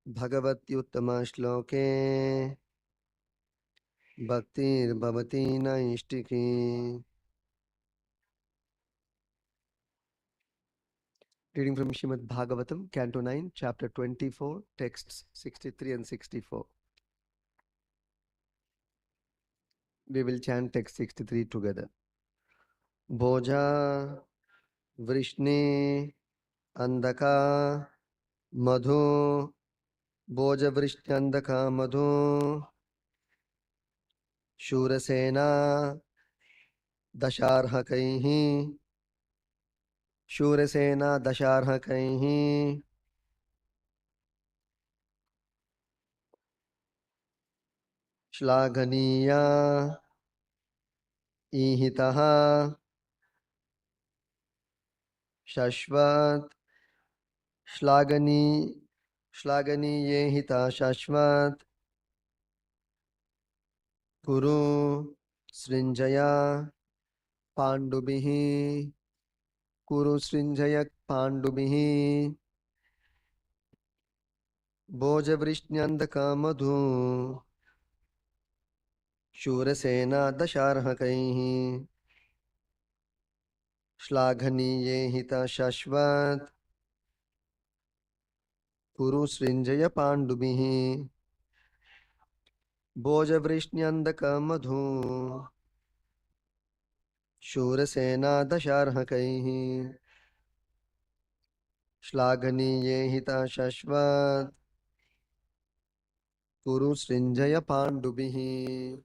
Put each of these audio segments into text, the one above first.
भगवत्युत्तम श्लोके भक्तिर्भवति नैष्टिकी. Reading from Srimad Bhagavatam, Canto 9, Chapter 24, texts 63 and 64. We will chant text 63 together. Bhoja Vrishni Andaka Madhu Bhoja Vrishni Andaka Madhu Shurasena Dasharhakaihi Shurasena Dasharhakaihi Shlaghaniya Ihitaha Shashvat Shlagani Shlagani Yehita Shashvat Kuru Srinjaya Pandubihi Kuru Srinjaya Pandubihi Bhoja Vrishnyandaka Madhu Shurasena Dasharhakaihi Shlaghaniye Hita Shashvat Kuru Srinjaya Pandubihi Bhoja Vrishnyandaka Madhu Shurasena Dasharhakaihi Shlaghaniye Hita Shashvat Kuru Srinjaya Pandubihi.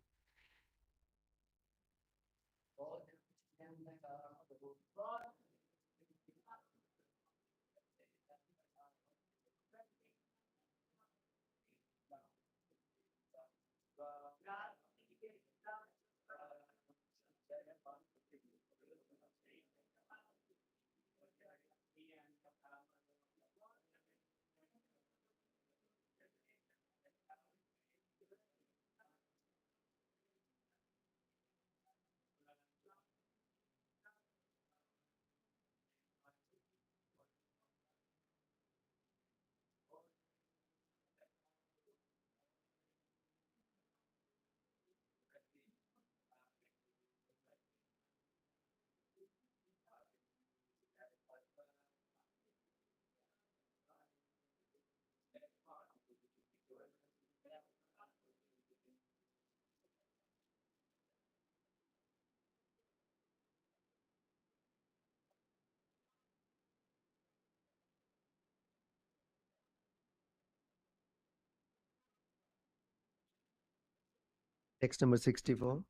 Text number 64.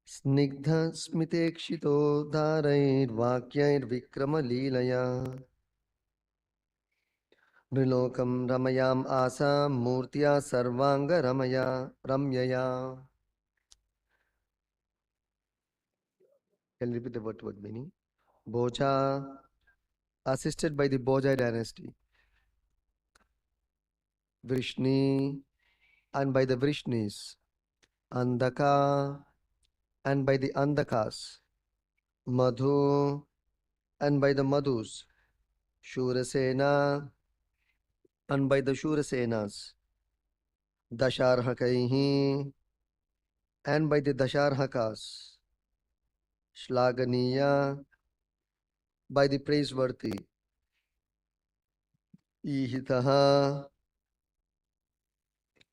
Snigdha smitekshito dharair vakyair vikrama leelaya Nrilokam ramayam asam murtiya sarvanga ramyaya. Can you repeat the word meaning? Bhoja, assisted by the Bhoja dynasty. Vrishni, and by the Vrishnis. Andaka, and by the Andakas. Madhu, and by the Madhus. Shurasena, and by the Shurasenas. Dasharhakaihi, and by the Dasharhakas. Shlaganiya, by the praiseworthy. Ihitaha,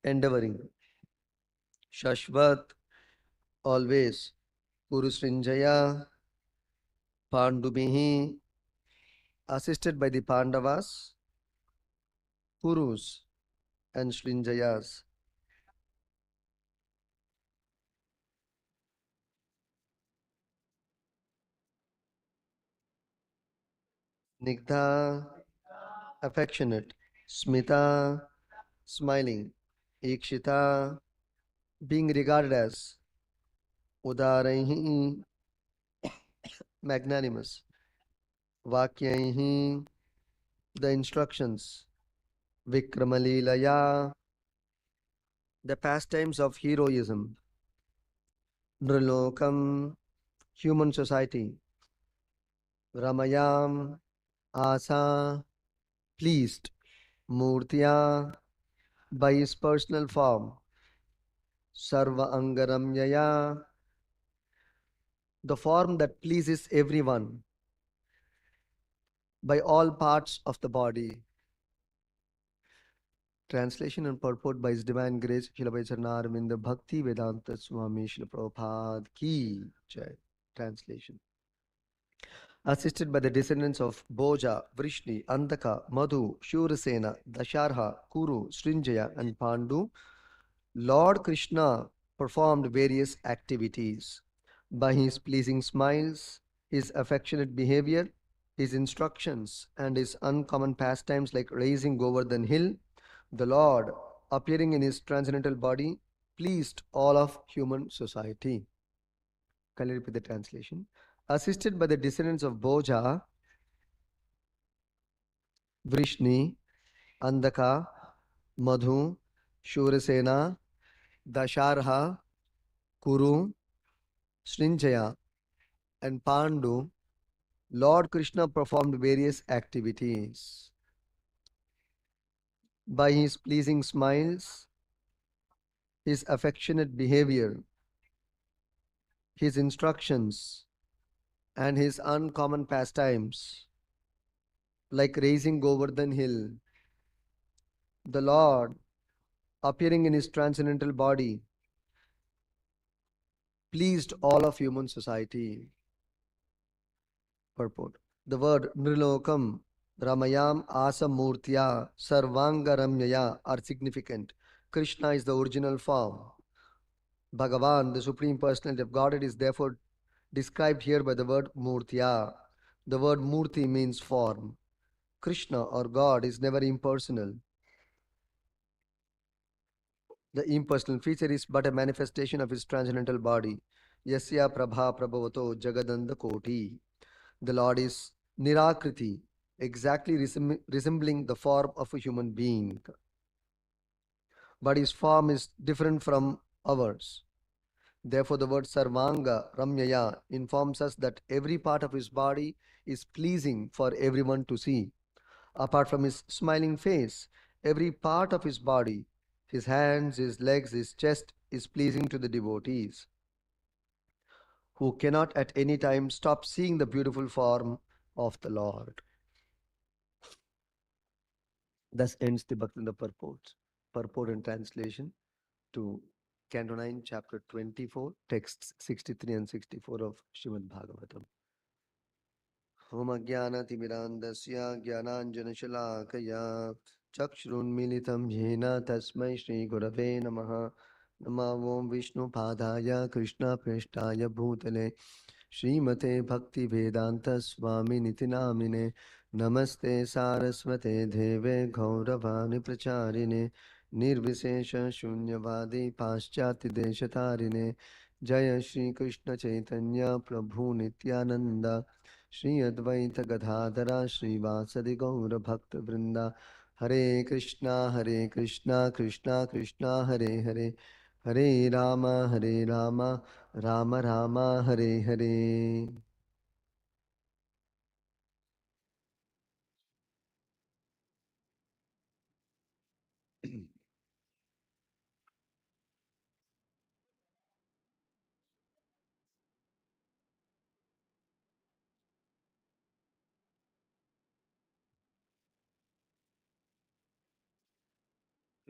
endeavoring. Shashvat, always. Purusrinjaya, Pandubihi, assisted by the Pandavas, Kurus, and Srinjayas. Nigdha, affectionate. Smita, smiling. Ikshita, being regarded as. Udaraihi, magnanimous. Vakyaihi, the instructions. Vikramalilaya, the pastimes of heroism. Nrilokam, human society. Ramayam, Asa, pleased. Murtiya, by his personal form, Sarva Angaramyaya, the form that pleases everyone, by all parts of the body. Translation and purport by His Divine Grace, Srila Vaisarna Arvinda Bhakti Vedanta Swami Srila Prabhupada Ki Jai. Translation. Assisted by the descendants of Bhoja, Vrishni, Andaka, Madhu, Shurasena, Dasharha, Kuru, Srinjaya, and Pandu, Lord Krishna performed various activities. By his pleasing smiles, his affectionate behavior, his instructions, and his uncommon pastimes like raising Govardhan hill, the Lord, appearing in his transcendental body, pleased all of human society. Can I repeat the translation? Assisted by the descendants of Bhoja, Vrishni, Andaka, Madhu, Shurasena, Dasharha, Kuru, Srinjaya, and Pandu, Lord Krishna performed various activities. By his pleasing smiles, his affectionate behavior, his instructions, and his uncommon pastimes, like raising Govardhan hill, the Lord, appearing in his transcendental body, pleased all of human society. Purport. The word Nrilokam, Ramayam Asamurtya, Sarvangaramyaya are significant. Krishna is the original form. Bhagavan, the Supreme Personality of Godhead, is therefore described here by the word Murtya. The word Murti means form. Krishna or God is never impersonal. The impersonal feature is but a manifestation of his transcendental body. Yasya Prabha Prabhavato Jagadanda Koti. The Lord is Nirakriti, exactly resembling the form of a human being. But his form is different from ours. Therefore, the word Sarvanga Ramyaya informs us that every part of his body is pleasing for everyone to see. Apart from his smiling face, every part of his body, his hands, his legs, his chest, is pleasing to the devotees, who cannot at any time stop seeing the beautiful form of the Lord. Thus ends the Bhaktivinoda purport and translation to Canto 9, Chapter 24, texts 63 and 64 of Srimad Bhagavatam. Om Jnanatimirandasya Jnananjanashalakaya Chakshurunmilitam Yena Tasmai Shri Gurave Namaha Namo Om Vishnu Padaya Krishna Preshtaya Bhutale Srimate Bhakti Vedanta Swami Nitinamine Namaste Saraswate Deve Gauravani Pracharine Nirvishesha Shunyavadi Paschati Deshatarine Jaya Shri Krishna Chaitanya Prabhu Nityananda Shri Advaita Gadadhara Srivasadi Gaura Bhakta Vrinda Hare Krishna Krishna Krishna Hare Hare Hare Rama Rama Rama Hare Hare.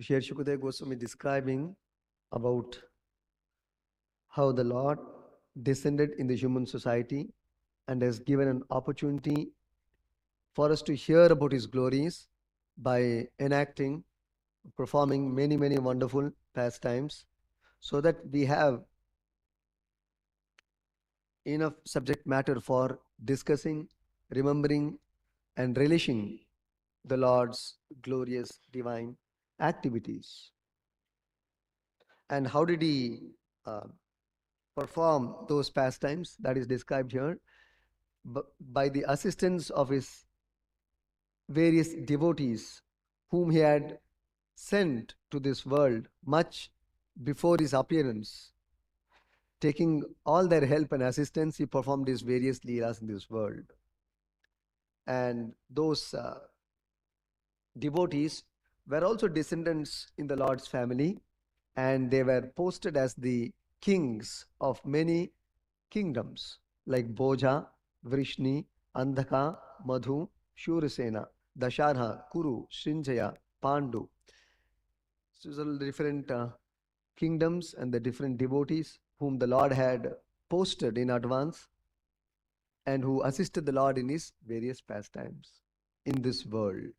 Here Shukadeva Goswami describing about how the Lord descended in the human society and has given an opportunity for us to hear about his glories by enacting, performing many wonderful pastimes, so that we have enough subject matter for discussing, remembering, and relishing the Lord's glorious divine activities. And how did he uh, perform those pastimes? That is described here by the assistance of his various devotees whom he had sent to this world much before his appearance. Taking all their help and assistance, he performed his various leelas in this world. And those devotees were also descendants in the Lord's family, and they were posted as the kings of many kingdoms like Bhoja, Vrishni, Andhaka, Madhu, Shurasena, Dasharha, Kuru, Srinjaya, Pandu. So these are the different kingdoms and the different devotees whom the Lord had posted in advance and who assisted the Lord in his various pastimes in this world.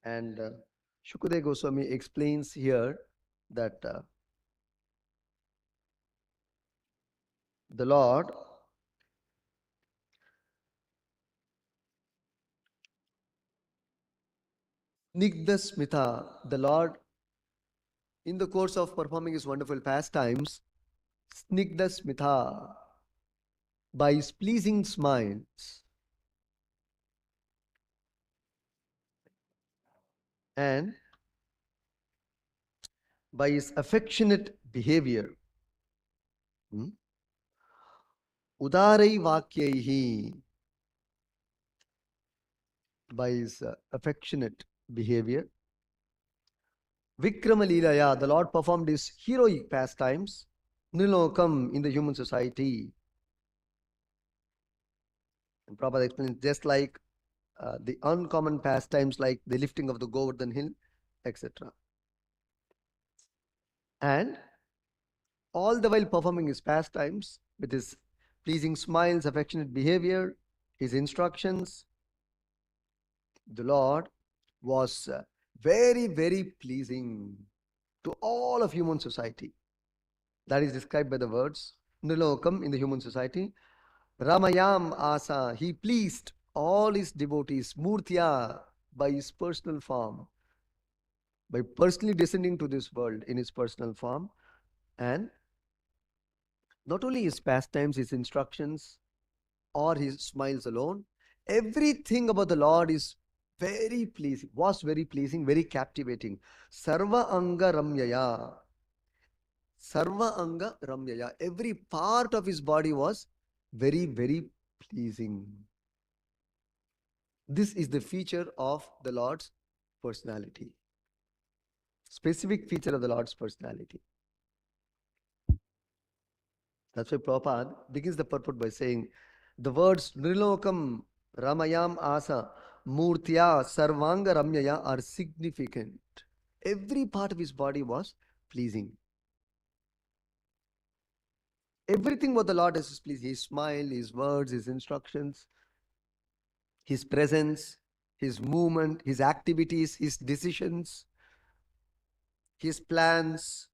And Shukadeva Goswami explains here that the Lord Snigdha Smita, the Lord, in the course of performing his wonderful pastimes, Snigdha Smita, by his pleasing smiles and by his affectionate behavior, hmm, Udarai Vakyaihi, by his affectionate behavior, Vikrama Leelaya, the Lord performed his heroic pastimes, Nilokam, in the human society. And Prabhupada explains just like the uncommon pastimes like the lifting of the Govardhan hill, etc. And all the while performing his pastimes with his pleasing smiles, affectionate behavior, his instructions, the Lord was very, very pleasing to all of human society. That is described by the words Nilokam in the human society. Ramayam Asa, he pleased all his devotees, Murtya, by his personal form, by personally descending to this world in his personal form. And not only his pastimes, his instructions, or his smiles alone, everything about the Lord is very pleasing, was very pleasing, very captivating. Sarva Anga Ramyaya. Sarva Anga Ramyaya. Every part of his body was very, very pleasing. This is the feature of the Lord's personality. Specific feature of the Lord's personality. That's why Prabhupada begins the purport by saying the words Nrilokam Ramayam Asa Murtya Sarvanga Ramyaya are significant. Every part of his body was pleasing. Everything what the Lord has is pleasing. His smile, his words, his instructions, his presence, his movement, his activities, his decisions, his plans,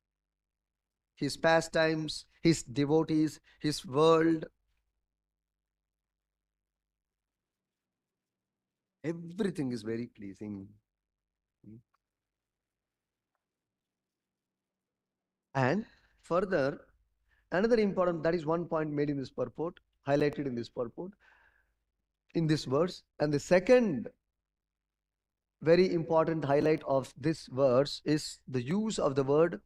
his pastimes, his devotees, his world. Everything is very pleasing. And further, another important, that is one point made in this purport, highlighted in this purport, in this verse. And the second very important highlight of this verse is the use of the word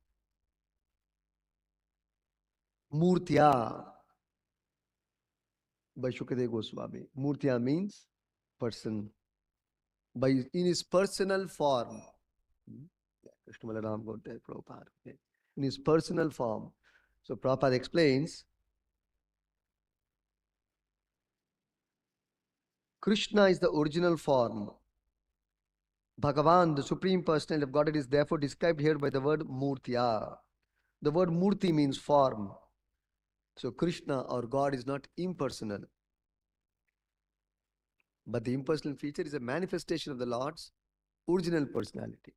Murtya by Shukadeva Goswami. Murtya means person, by in his personal form. Krishna Balaram Gautam Prabhupada. In his personal form. So Prabhupada explains Krishna is the original form. Bhagavan, the Supreme Personality of Godhead, is therefore described here by the word Murtya. The word Murti means form. So Krishna or God is not impersonal. But the impersonal feature is a manifestation of the Lord's original personality.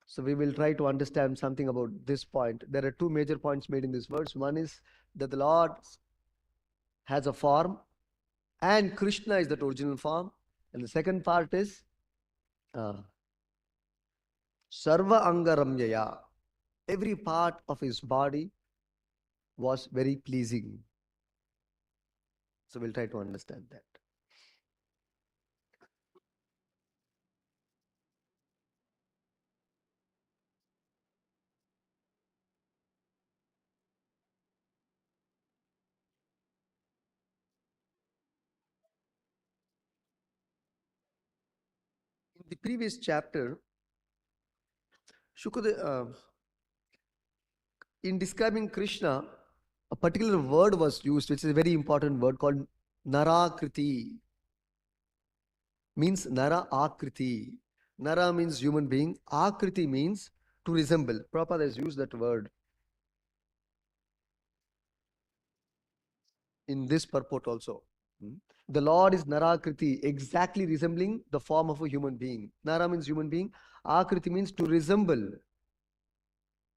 So we will try to understand something about this point. There are two major points made in this verse. One is that the Lord has a form and Krishna is that original form. And the second part is Sarva Anga Ramyaya. Every part of his body was very pleasing. So we'll try to understand that. The previous chapter, Shukadeva, in describing Krishna, a particular word was used, which is a very important word called Narakriti. Means Nara Akriti. Nara means human being. Akriti means to resemble. Prabhupada has used that word in this purport also. Hmm. The Lord is Narakriti, exactly resembling the form of a human being. Nara means human being. Akriti means to resemble,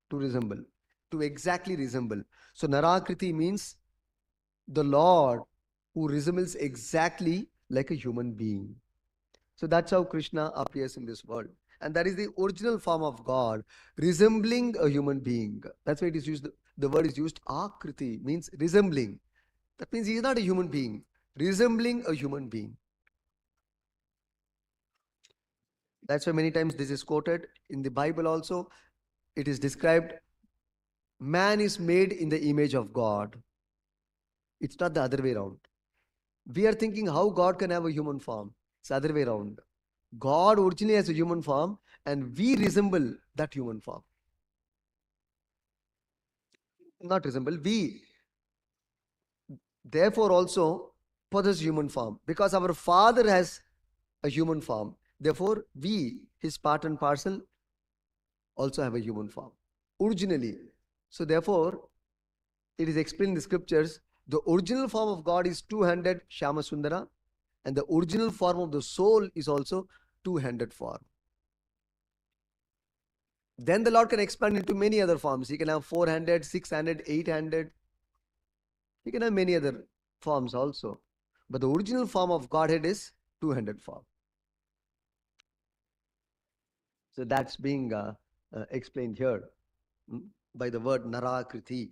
to resemble, to exactly resemble. So Narakriti means the Lord who resembles exactly like a human being. So that's how Krishna appears in this world. And that is the original form of God, resembling a human being. That's why it is used, the word is used, Akriti, means resembling. That means he is not a human being, resembling a human being. That's why many times this is quoted in the Bible also. It is described, man is made in the image of God. It's not the other way around. We are thinking how God can have a human form. It's the other way around. God originally has a human form and we resemble that human form. Not resemble, we therefore also possess human form because our Father has a human form. Therefore, we, his part and parcel, also have a human form originally. So, therefore, it is explained in the scriptures the original form of God is two-handed Shama Sundara, and the original form of the soul is also two-handed form. Then the Lord can expand into many other forms. He can have four-handed, six-handed, eight-handed. He can have many other forms also. But the original form of Godhead is two-handed form. So that's being explained here by the word Narakriti.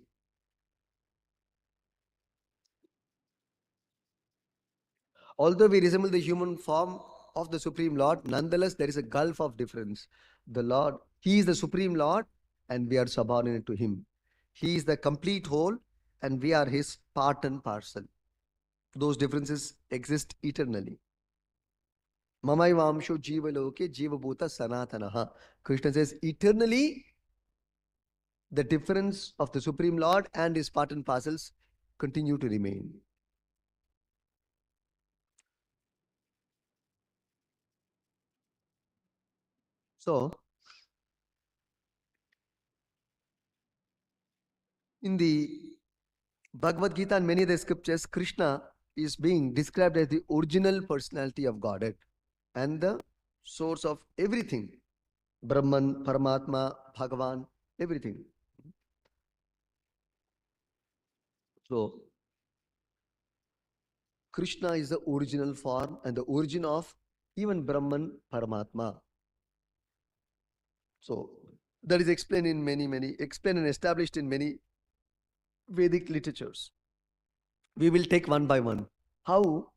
Although we resemble the human form of the Supreme Lord, nonetheless there is a gulf of difference. The Lord, He is the Supreme Lord and we are subordinate to Him. He is the complete whole and we are His part and parcel. Those differences exist eternally. Mamaivamsho jiva loke jiva bhuta sanatanaha. Krishna says eternally the difference of the Supreme Lord and His part and parcels continue to remain. So, in the Bhagavad Gita and many of the scriptures, Krishna is being described as the original personality of Godhead and the source of everything. Brahman, Paramatma, Bhagavan, everything. So, Krishna is the original form and the origin of even Brahman, Paramatma. So, that is explained in explained and established in many Vedic literatures. We will take one by one. How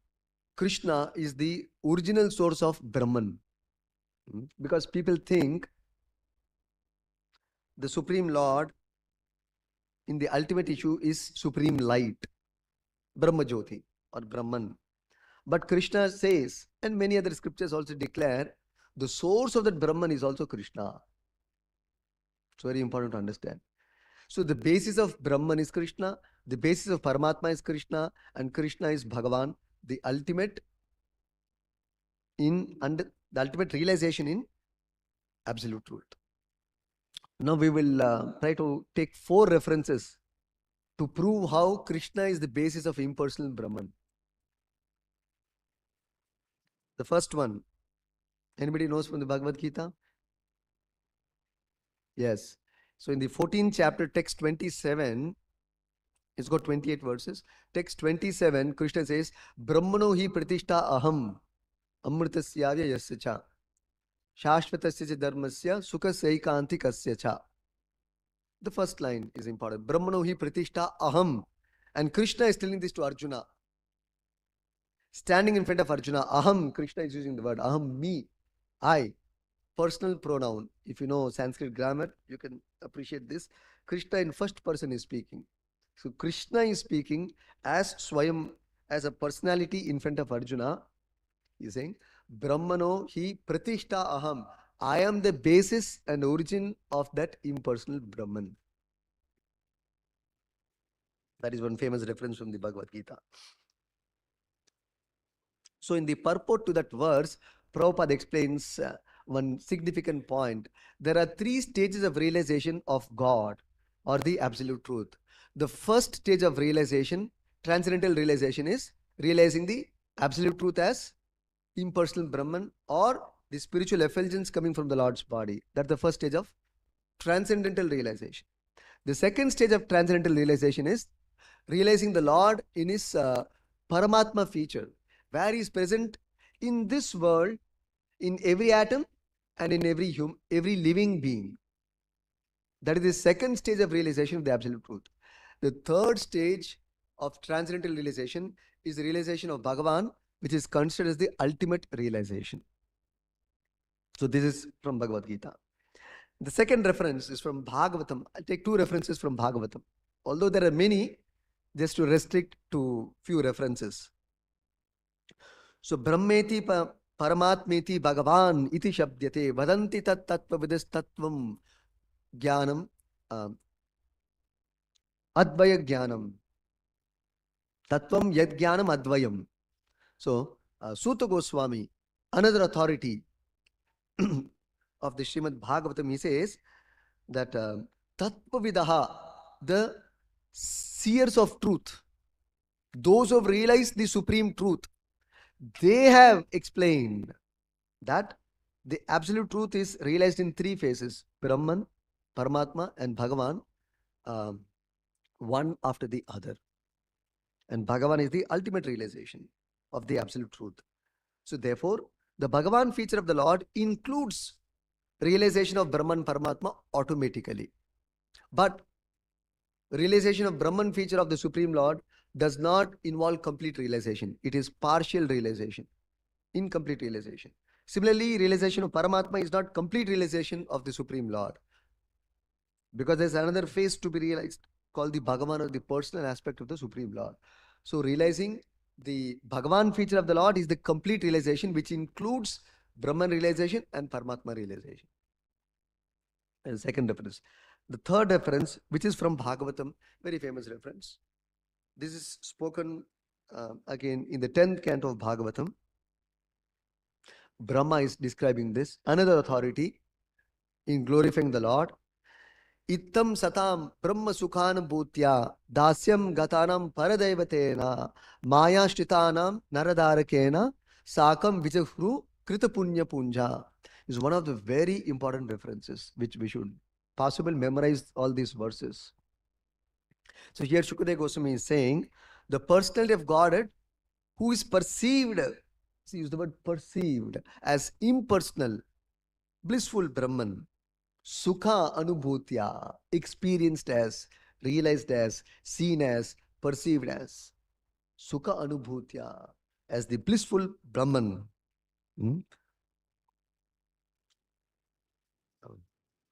Krishna is the original source of Brahman. Because people think the Supreme Lord in the ultimate issue is Supreme Light, Brahma Jyoti or Brahman. But Krishna says, and many other scriptures also declare, the source of that Brahman is also Krishna. It's very important to understand. So the basis of Brahman is Krishna, the basis of Paramatma is Krishna, and Krishna is Bhagavan, the ultimate the ultimate realization in absolute truth. Now we will try to take 4 references to prove how Krishna is the basis of impersonal Brahman. The first one, anybody knows from the Bhagavad Gita? Yes. So in the 14th chapter, text 27, it's got 28 verses. Text 27, Krishna says, Brahmano hi pratishta aham amritasyavya yasya cha shashvatasya cha dharmasya sukha saikantikasya cha. The first line is important. Brahmano hi pratishta aham. And Krishna is telling this to Arjuna. Standing in front of Arjuna, aham, Krishna is using the word aham, me, I, personal pronoun. If you know Sanskrit grammar, you can appreciate this. Krishna in first person is speaking. So Krishna is speaking as Swayam, as a personality in front of Arjuna. He's saying, Brahmano hi pratishta aham. I am the basis and origin of that impersonal Brahman. That is one famous reference from the Bhagavad Gita. So, in the purport to that verse, Prabhupada explains one significant point. There are three stages of realization of God or the absolute truth. The first stage of realization, transcendental realization, is realizing the absolute truth as impersonal Brahman or the spiritual effulgence coming from the Lord's body. That's the first stage of transcendental realization. The second stage of transcendental realization is realizing the Lord in his Paramatma feature, where he is present in this world, in every atom and in every living being. That is the second stage of realization of the absolute truth. The third stage of transcendental realization is the realization of Bhagavan, which is considered as the ultimate realization. So this is from Bhagavad Gita. The second reference is from Bhagavatam. I'll take two references from Bhagavatam. Although there are many, just to restrict to few references. So Brahmeti Paramatmeti Bhagavan iti shabdyate vadanti tat tattva vidastatvam jnanam advaya jnanam tattvam yad jnanam advayam. So Suta Goswami, another authority of the Srimad Bhagavatam, he says that tattva vidaha, the seers of truth, those who have realized the supreme truth, they have explained that the absolute truth is realized in three phases: Brahman, Paramatma, and Bhagavan, one after the other. And Bhagavan is the ultimate realization of the absolute truth. So, therefore, the Bhagavan feature of the Lord includes realization of Brahman, Paramatma automatically. But realization of Brahman feature of the Supreme Lord does not involve complete realization. It is partial realization, incomplete realization. Similarly, realization of Paramatma is not complete realization of the Supreme Lord, because there's another phase to be realized called the Bhagavan, or the personal aspect of the Supreme Lord. So realizing the Bhagavan feature of the Lord is the complete realization, which includes Brahman realization and Paramatma realization. And second reference. The third reference, which is from Bhagavatam, very famous reference. This is spoken again in the 10th canto of Bhagavatam. Brahma is describing this. Another authority in glorifying the Lord. Ittam satam brahma sukhanam bhutya dasyam gatanam paradaivatena maya shritanam naradarakena sakam vijahru krita punya punja is one of the very important references which we should possible memorize all these verses. So here Shukadeva Goswami is saying the personality of Godhead who is perceived, see, use the word perceived, as impersonal, blissful Brahman, Sukha Anubhutya, experienced as, realized as, seen as, perceived as. Sukha Anubhutya, as the blissful Brahman.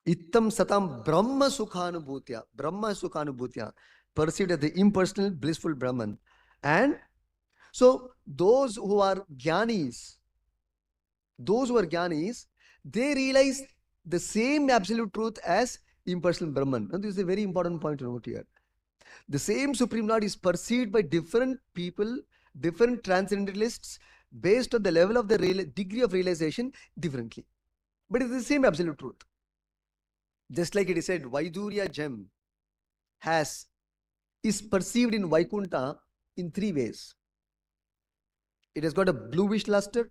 Ittam Satam Brahma Sukhanubhutya, Brahma Sukhanubhutya, perceived as the impersonal, blissful Brahman. And so those who are Jnanis, they realize the same absolute truth as impersonal Brahman. And this is a very important point to note here. The same Supreme Lord is perceived by different people, different transcendentalists, based on the level of the degree of realization differently. But it is the same absolute truth. Just like it is said, Vaidurya gem is perceived in Vaikunta in three ways. It has got a bluish luster,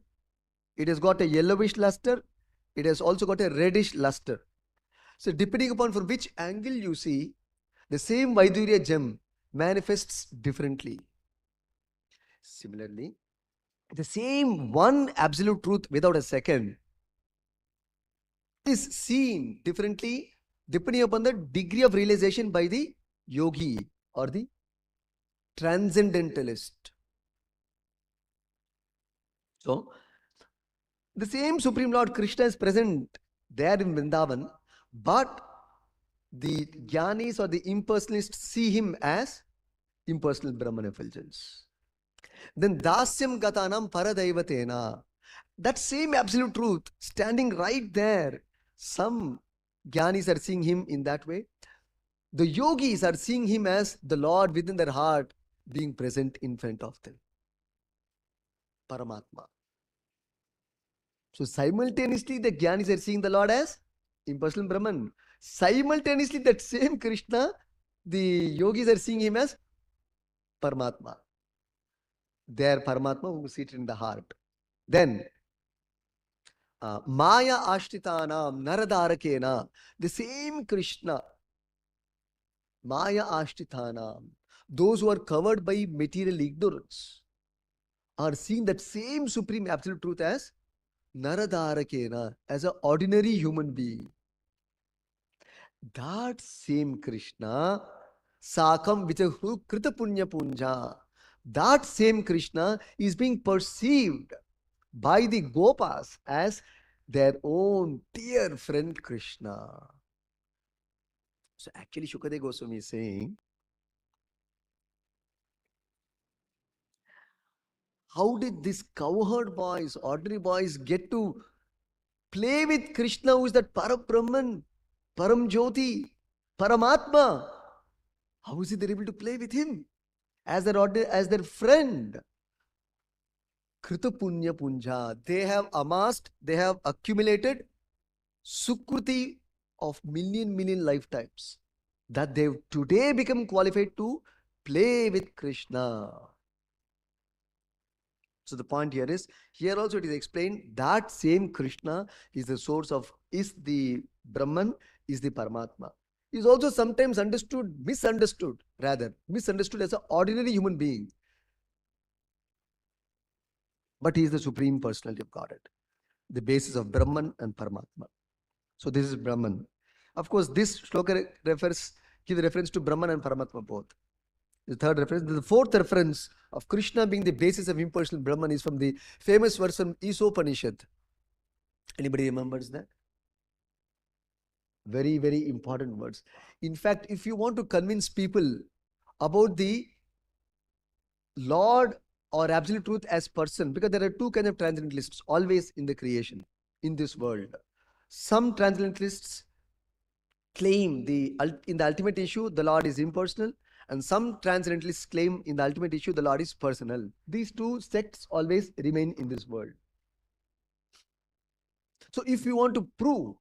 it has got a yellowish luster, it has also got a reddish luster. So depending upon from which angle you see, the same Vaidurya gem manifests differently. Similarly, the same one absolute truth without a second is seen differently depending upon the degree of realization by the yogi or the transcendentalist. So, the same Supreme Lord Krishna is present there in Vrindavan, but the Jnanis or the impersonalists see him as impersonal Brahman effulgence. Then dasyam gatanam paradaivatena. That same absolute truth standing right there. Some jnanis are seeing him in that way. The yogis are seeing him as the Lord within their heart being present in front of them. Paramatma. So simultaneously the jnanis are seeing the Lord as impersonal Brahman. Simultaneously that same Krishna, the yogis are seeing him as Paramatma. Their Paramatma who is seated in the heart. Then Maya Ashtitanam Naradarakena, the same Krishna, Maya Ashtitanam, those who are covered by material ignorance, are seeing that same supreme absolute truth as Naradarakena, as an ordinary human being. That same Krishna, Sakam Vichahu Krita Punya Punja, that same Krishna is being perceived by the Gopas as their own dear friend Krishna. So actually Shukadeva Goswami is saying, how did these cowherd boys, ordinary boys, get to play with Krishna, who is that Parabrahman, Param Jyoti, Paramatma? How is it they're able to play with him as their friend? Krita Punya Punja. They have amassed, they have accumulated Sukruti of million lifetimes, that they've today become qualified to play with Krishna. So the point here is, here also it is explained that same Krishna is the source of, is the Brahman, is the Paramatma. Is also sometimes misunderstood as an ordinary human being. But he is the Supreme Personality of Godhead, the basis of Brahman and Paramatma. So this is Brahman. Of course, this shloka gives reference to Brahman and Paramatma both. The third reference. The fourth reference of Krishna being the basis of impersonal Brahman is from the famous verse from Isopanishad. Anybody remembers that? Very, very important words. In fact, if you want to convince people about the Lord or absolute truth as person, because there are two kinds of transcendentalists always in the creation, in this world. Some transcendentalists claim in the ultimate issue the Lord is impersonal, and some transcendentalists claim in the ultimate issue the Lord is personal. These two sects always remain in this world. So if you want to prove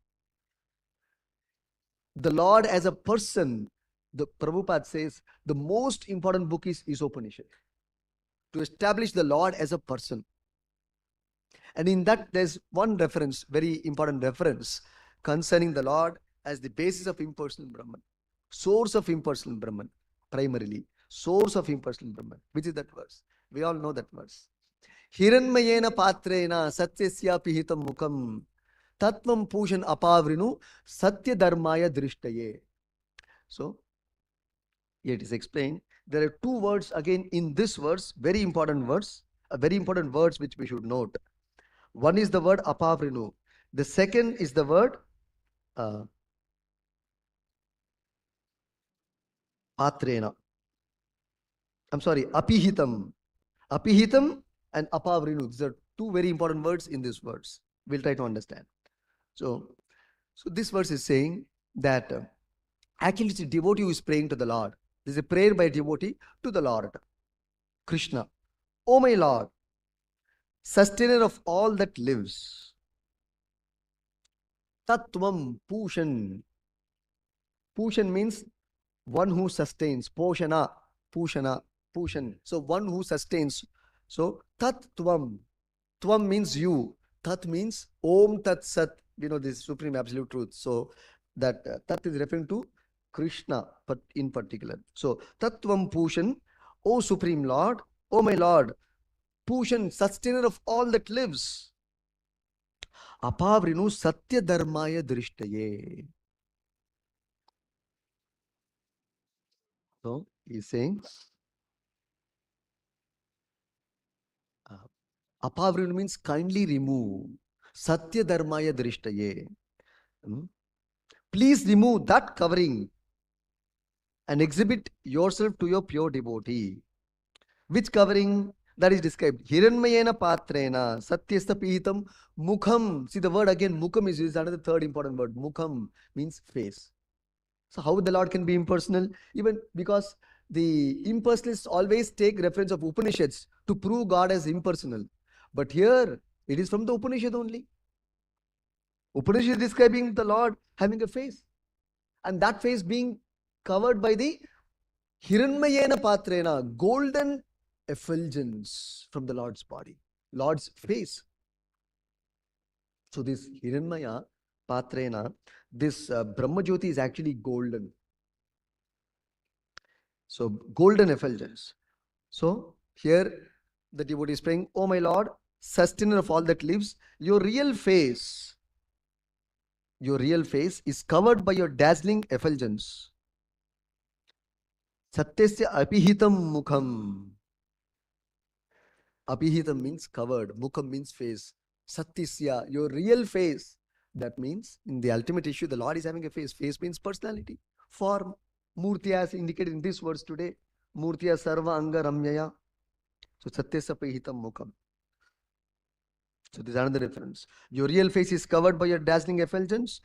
the Lord as a person, the Prabhupada says the most important book is Isopanishad, to establish the Lord as a person. And in that there's one reference, very important reference, concerning the Lord as the basis of impersonal Brahman, source of impersonal Brahman, primarily, source of impersonal Brahman. Which is that verse? We all know that verse. Hiranmayena patrena satyasya pihitam mukam tatvam pushan apavrinu satya dharmaya drishtaye. So, here it is explained. There are two words again in this verse, very important words, very important words which we should note. One is the word apavrinu. The second is the word patrena. I'm sorry, apihitam. Apihitam and apavrinu. These are two very important words in this verse. We'll try to understand. So this verse is saying that actually it's a devotee who is praying to the Lord. This is a prayer by a devotee to the Lord, Krishna. Oh my Lord, sustainer of all that lives. Tattvam Pushan. Pushan means one who sustains. Poshana, Pushana, Pushan. So one who sustains. So Tattvam. Tvam means you. Tat means Om Tat Sat. You know, this supreme absolute truth. So that Tat is referring to Krishna but in particular. So Tattvam Pushan, O Supreme Lord, O my Lord, Pushan, sustainer of all that lives. Apavrinu Satya Dharmaya Drishtaye. So he's saying Apavrinu means kindly remove. Satya Dharmaya Drishtaye. Please remove that covering and exhibit yourself to your pure devotee. Which covering? That is described. Hiranmayena patrena satyastha pihitam mukham. See the word again, mukham is used. Another third important word. Mukham means face. So how the Lord can be impersonal? Even because the impersonalists always take reference of Upanishads to prove God as impersonal. But here it is from the Upanishad only. Upanishad is describing the Lord having a face, and that face being covered by the Hiranmayena patrena, golden effulgence from the Lord's body, Lord's face. So this Hiranmaya patrena, this Brahma Jyoti is actually golden. So golden effulgence. So here the devotee is praying, "Oh my Lord, sustainer of all that lives, your real face is covered by your dazzling effulgence. Satyasya apihitam mukham." Apihitam means covered, mukham means face. Satyasya, your real face. That means in the ultimate issue, the Lord is having a face. Face means personality, form. Murti as indicated in this words today. Murtiya sarva anga ramyaya. So satyasya apihitam mukham. So this is another reference. Your real face is covered by your dazzling effulgence.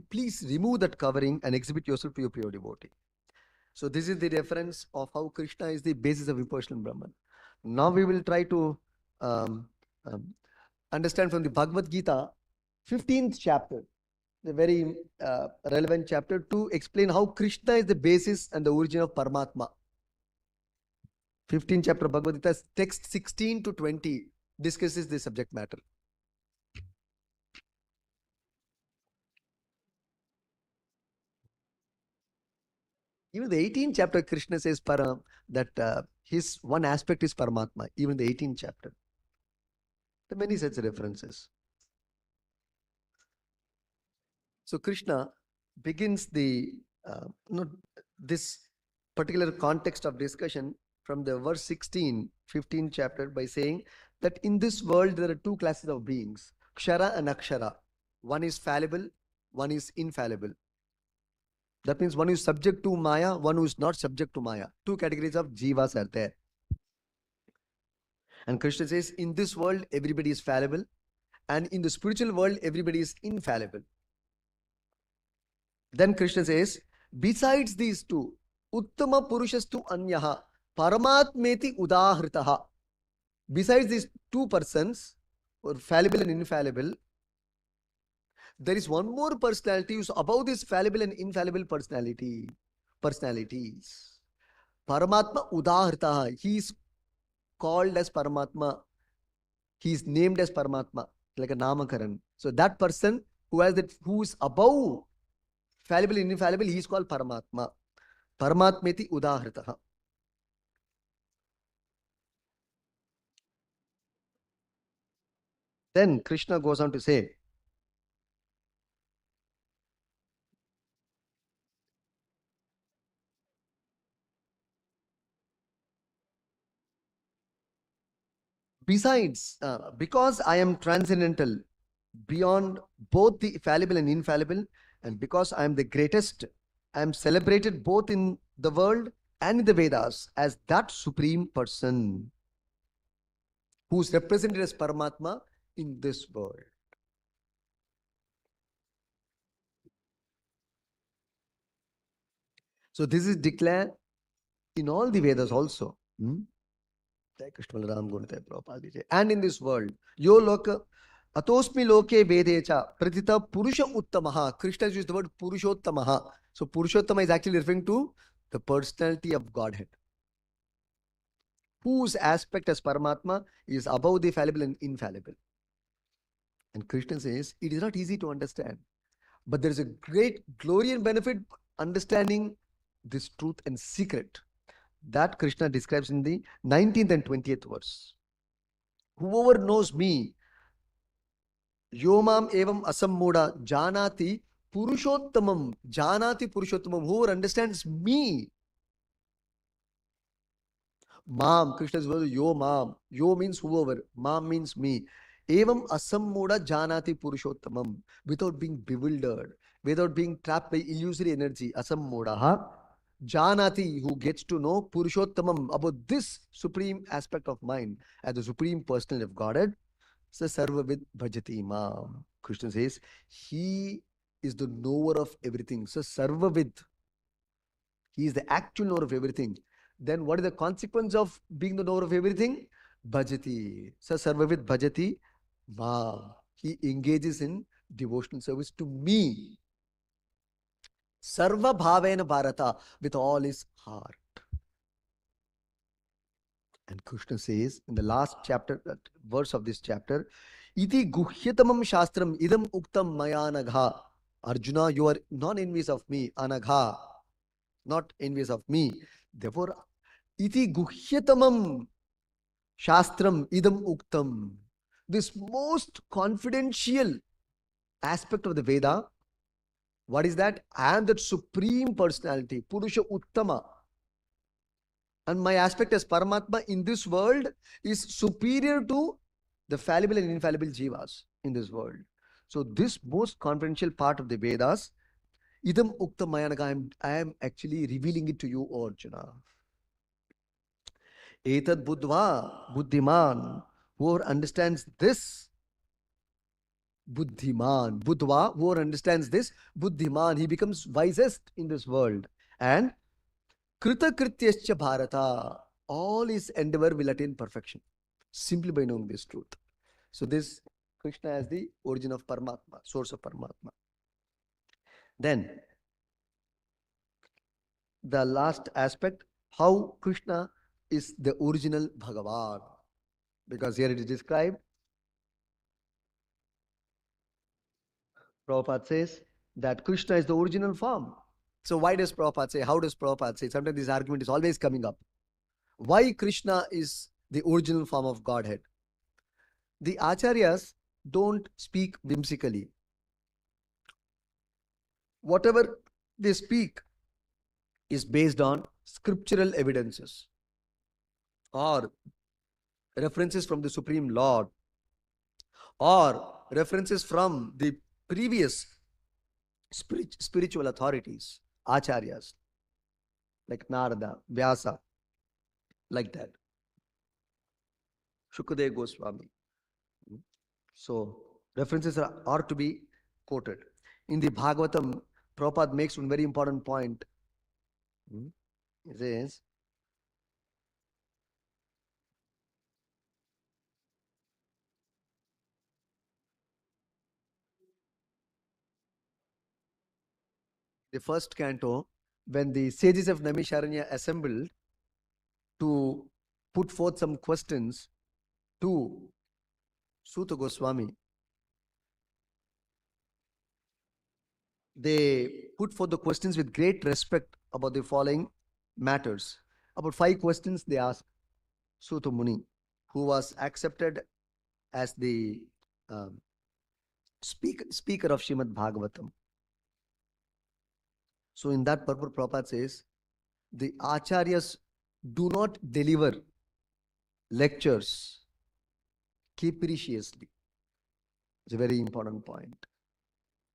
Please remove that covering and exhibit yourself to your pure devotee. So this is the reference of how Krishna is the basis of impersonal Brahman. Now we will try to um, um, understand from the Bhagavad Gita, 15th chapter, the very relevant chapter, to explain how Krishna is the basis and the origin of Paramatma. 15th chapter of Bhagavad Gita, text 16 to 20 discusses the subject matter. Even the 18th chapter, Krishna says that his one aspect is Paramatma, even the 18th chapter. There are many such references. So Krishna begins this particular context of discussion from the verse 16, 15th chapter, by saying that in this world there are two classes of beings, Kshara and Akshara. One is fallible, one is infallible. That means one who is subject to Maya, one who is not subject to Maya. Two categories of jivas are there. And Krishna says, in this world, everybody is fallible. And in the spiritual world, everybody is infallible. Then Krishna says, besides these two, Uttama Purushastu Anyaha, Paramatmeti Udahritaha. Besides these two persons, or fallible and infallible, there is one more personality who is above this fallible and infallible personalities. Paramatma Udahritaha. He is called as Paramatma. He is named as Paramatma, like a Namakaran. So that person who is above fallible and infallible, he is called Paramatma. Paramatmeti Udahritaha. Then Krishna goes on to say, besides, because I am transcendental, beyond both the fallible and infallible, and because I am the greatest, I am celebrated both in the world and in the Vedas as that supreme person who is represented as Paramatma in this world. So this is declared in all the Vedas also. And in this world, yo loka atosmi loke vedecha pratita purusha uttamaha. Krishna used the word purushottamaha. So Purushottama is actually referring to the personality of Godhead, whose aspect as Paramatma is above the fallible and infallible. And Krishna says, it is not easy to understand, but there is a great glory and benefit understanding this truth and secret. That Krishna describes in the 19th and 20th verse. Whoever knows me, Yomam evam asammuda janati purushottamam. Janati purushottamam. Whoever understands me. Mam, Krishna's word, yo mam. Yo means whoever. Mam means me. Evam asammuda janati purushottamam. Without being bewildered, without being trapped by illusory energy. Asammuda. Janati, who gets to know Purushottamam, about this supreme aspect of mind as the supreme personality of Godhead, sa sarvavid bhajati mam. Krishna says, he is the knower of everything. So sarvavid, he is the actual knower of everything. Then what is the consequence of being the knower of everything? Bhajati. Sa sarvavid bhajati mam. He engages in devotional service to me. Sarva bhavena bharata, with all his heart. And Krishna says in the last chapter, verse of this chapter, Iti guhyatamam shastram idam uktam maya anagha. Arjuna, you are not envious of me, anagha, not envious of me. Therefore, iti guhyatamam shastram idam uktam. This most confidential aspect of the Veda, what is that? I am that supreme personality, Purusha Uttama. And my aspect as Paramatma in this world is superior to the fallible and infallible jivas in this world. So this most confidential part of the Vedas, idam ukta mayanaga, I am actually revealing it to you, Arjuna. Etad buddhva buddhiman, whoever understands this, buddhiman, buddhva, whoever understands this, buddhiman, he becomes wisest in this world. And krita krityascha bharata, all his endeavor will attain perfection simply by knowing this truth. So this Krishna as the origin of Paramatma, source of Paramatma. Then the last aspect, how Krishna is the original Bhagavan. Because here it is described, Prabhupada says that Krishna is the original form. So why does Prabhupada say, how does Prabhupada say? Sometimes this argument is always coming up. Why Krishna is the original form of Godhead? The Acharyas don't speak whimsically. Whatever they speak is based on scriptural evidences or references from the Supreme Lord or references from the previous spiritual authorities, Acharyas, like Narada, Vyasa, like that. Shukadeva Goswami. So references are to be quoted. In the Bhagavatam, Prabhupada makes one very important point. He says, the first canto, when the sages of Naimisharanya assembled to put forth some questions to Suta Goswami, they put forth the questions with great respect about the following matters. About 5 questions they asked Suta Muni, who was accepted as the speaker of Srimad Bhagavatam. So in that purport, Prabhupada says, the Acharyas do not deliver lectures capriciously. It's a very important point.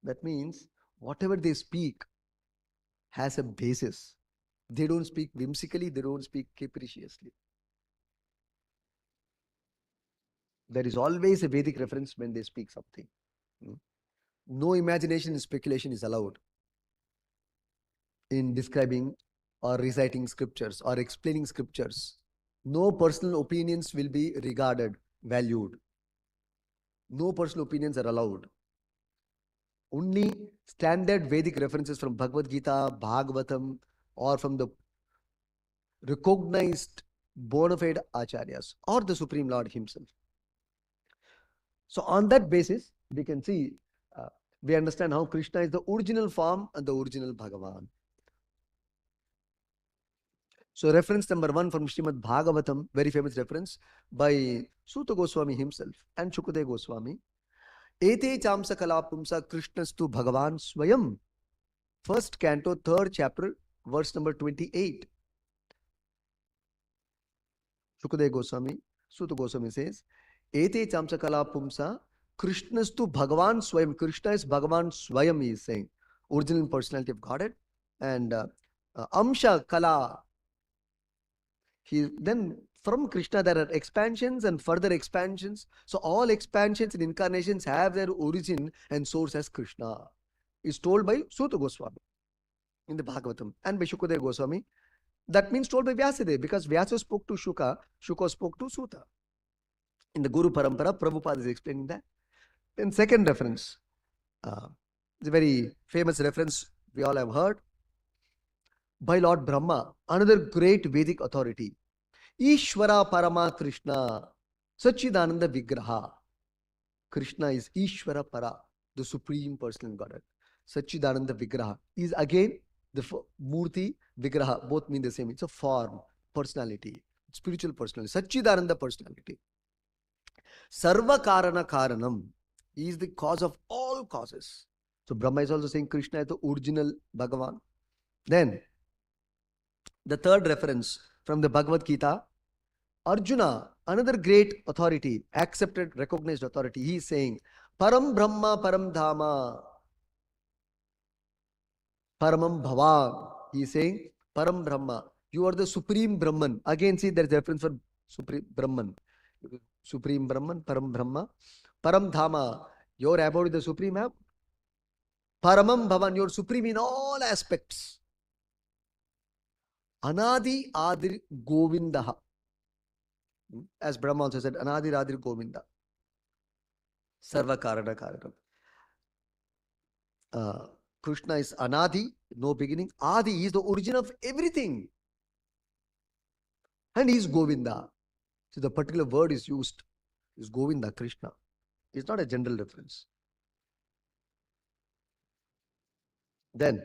That means whatever they speak has a basis. They don't speak whimsically, they don't speak capriciously. There is always a Vedic reference when they speak something. No imagination and speculation is allowed in describing or reciting scriptures or explaining scriptures. No personal opinions will be regarded, valued. No personal opinions are allowed. Only standard Vedic references from Bhagavad Gita, Bhagavatam, or from the recognized bona fide Acharyas or the Supreme Lord himself. So on that basis, we can see, we understand how Krishna is the original form and the original Bhagavan. So reference number 1 from Srimad Bhagavatam, very famous reference by Suta Goswami himself and Shukadeva Goswami. Ete chamsa kalapumsa Krishnastu Bhagavan Swayam. First canto, 3rd chapter, verse number 28. Shukadeva Goswami, Suta Goswami says, Ete chamsa kalapumsa Krishnastu Bhagavan Swayam. Krishna is Bhagavan Swayam, he is saying. Original personality of Godhead. And Amsha Kala. Then from Krishna there are expansions and further expansions. So all expansions and incarnations have their origin and source as Krishna. Is told by Suta Goswami in the Bhagavatam and by Shukadeva Goswami. That means told by Vyasadeva, because Vyasa spoke to Shuka, Shuka spoke to Suta. In the Guru Parampara, Prabhupada is explaining that. Then second reference, the very famous reference we all have heard, by Lord Brahma, another great Vedic authority. Ishvara Parama Krishna, Sachidananda Vigraha. Krishna is Ishvara Para, the Supreme Personal Godhead. Sachidananda Vigraha is again the Murti, Vigraha, both mean the same. It's a form, personality, spiritual personality, Sachidananda personality. Sarva Karana Karanam is the cause of all causes. So Brahma is also saying Krishna is the original Bhagavan. Then the third reference from the Bhagavad Gita, Arjuna, another great authority, accepted, recognized authority, he is saying, Param Brahma, Param Dhama, Paramam Bhavan. He is saying, Param Brahma, you are the Supreme Brahman. Again, see, there is a reference for Supreme Brahman. Supreme Brahman, Param Brahma, Param Dhama, your abode is the Supreme ab. Paramam Bhavan, you are supreme in all aspects. Anadi Adir Govindaha. As Brahma also said, Anadi Adir Govinda. Sarva Karana Karanam. Krishna is Anadi, no beginning. Adi is the origin of everything. And he is Govinda. So the particular word is used is Govinda, Krishna. It's not a general reference. Then,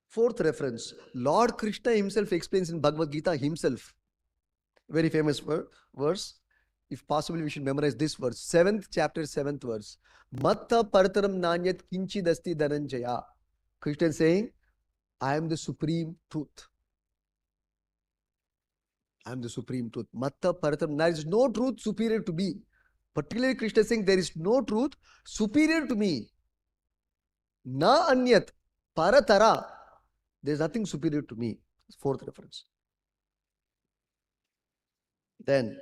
fourth reference, Lord Krishna himself explains in Bhagavad Gita himself. Very famous verse. If possible, we should memorize this verse. 7th chapter, 7th verse. Matta partaram nanyat kinchidasti dhananjaya. Krishna is saying, I am the supreme truth. I am the supreme truth. Matta partaram. There is no truth superior to me. Particularly Krishna is saying, there is no truth superior to me. Na anyat paratara. There is nothing superior to me. Fourth reference. Then,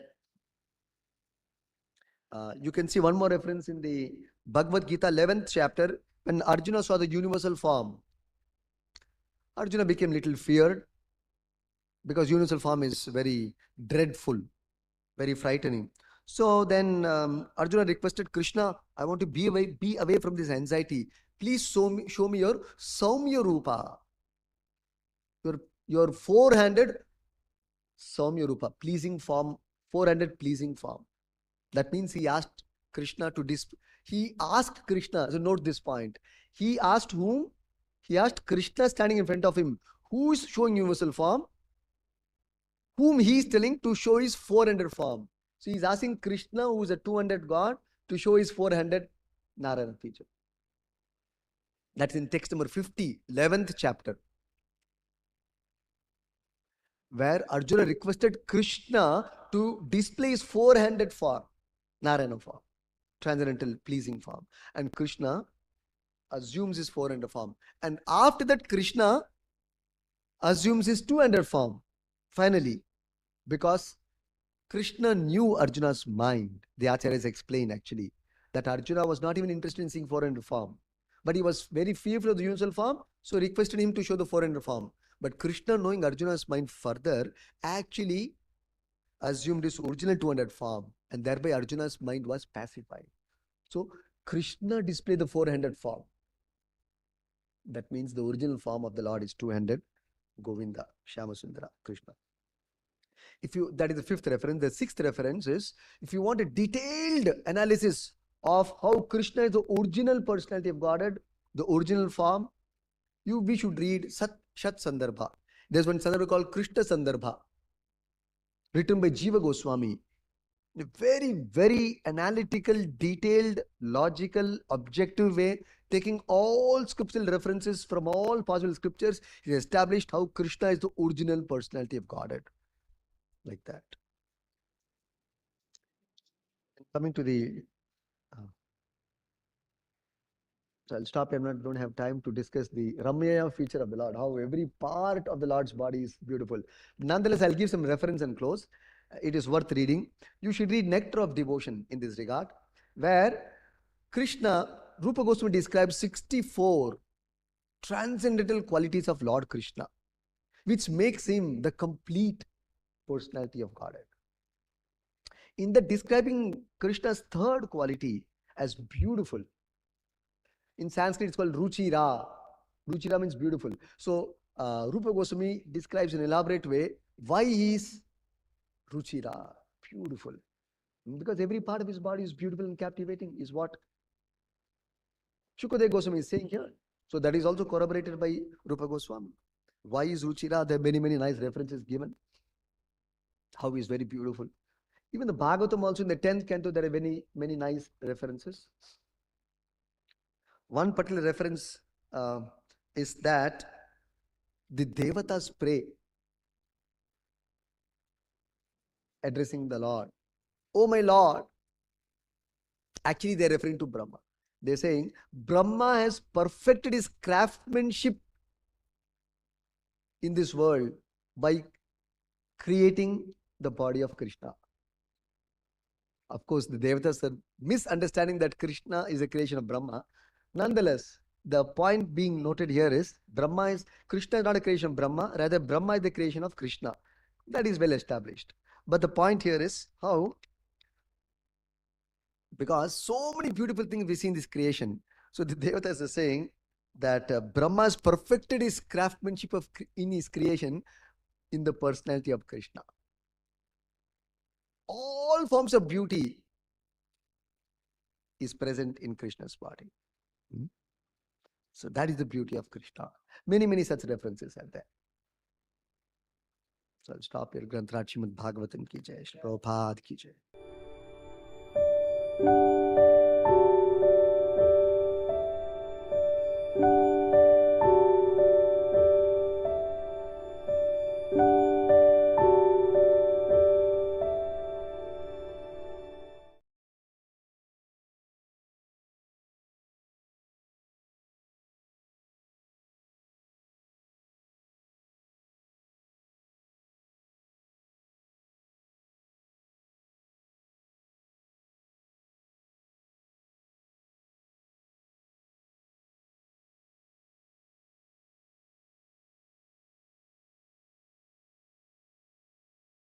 you can see one more reference in the Bhagavad Gita 11th chapter, when Arjuna saw the universal form. Arjuna became little feared, because universal form is very dreadful, very frightening. So then Arjuna requested Krishna, I want to be away from this anxiety. Please show me your Saumya Rupa. Your four-handed Saumya Rupa, pleasing form, four-handed pleasing form. That means he asked Krishna to he asked Krishna, so note this point. He asked whom? He asked Krishna standing in front of him, who is showing universal form? Whom he is telling to show his four-handed form. So he is asking Krishna, who is a two-handed God, to show his four-handed Narayana feature. That's in text number 50, 11th chapter, where Arjuna requested Krishna to display his four-handed form, Narayana form, transcendental pleasing form. And Krishna assumes his four-handed form. And after that, Krishna assumes his two-handed form, finally, because Krishna knew Arjuna's mind. The Acharyas explain actually that Arjuna was not even interested in seeing four-handed form, but he was very fearful of the universal form, so requested him to show the four-handed form. But Krishna, knowing Arjuna's mind further, actually assumed his original two-handed form, and thereby Arjuna's mind was pacified. So Krishna displayed the four-handed form. That means the original form of the Lord is two-handed, Govinda, Shyamasundara, Krishna. That is the fifth reference. The sixth reference is, if you want a detailed analysis of how Krishna is the original personality of Godhead, the original form, we should read Shat Sandarbha. There's one Sandarbha called Krishna Sandarbha, written by Jiva Goswami. In a very, very analytical, detailed, logical, objective way, taking all scriptural references from all possible scriptures, he established how Krishna is the original personality of Godhead. Like that. Coming to the So I'll stop here. Don't have time to discuss the Ramya feature of the Lord, how every part of the Lord's body is beautiful. Nonetheless, I'll give some reference and close. It is worth reading. You should read Nectar of Devotion in this regard, where Krishna, Rupa Goswami describes 64 transcendental qualities of Lord Krishna, which makes him the complete personality of Godhead. In the describing Krishna's third quality as beautiful, in Sanskrit it's called Ruchira. Ruchira means beautiful. So Rupa Goswami describes in an elaborate way why he is Ruchira, beautiful. Because every part of his body is beautiful and captivating, is what Shukadeva Goswami is saying here. So that is also corroborated by Rupa Goswami. Why is Ruchira? There are many, many nice references given. How he is very beautiful. Even the Bhagavatam also in the 10th canto, there are many, many nice references. One particular reference is that the Devatas pray, addressing the Lord. Oh my Lord. Actually, they're referring to Brahma. They're saying Brahma has perfected his craftsmanship in this world by creating the body of Krishna. Of course, the Devatas are misunderstanding that Krishna is a creation of Brahma. Nonetheless, the point being noted here is Krishna is not a creation of Brahma, rather Brahma is the creation of Krishna. That is well established. But the point here is how, because so many beautiful things we see in this creation. So the Devatas are saying that Brahma has perfected his craftsmanship in his creation in the personality of Krishna. All forms of beauty is present in Krishna's body. So that is the beauty of Krishna. Many, many such references are there. So I'll stop here. Granth Srimad Bhagavatam ki jai. Shri Prabhupada ki jai.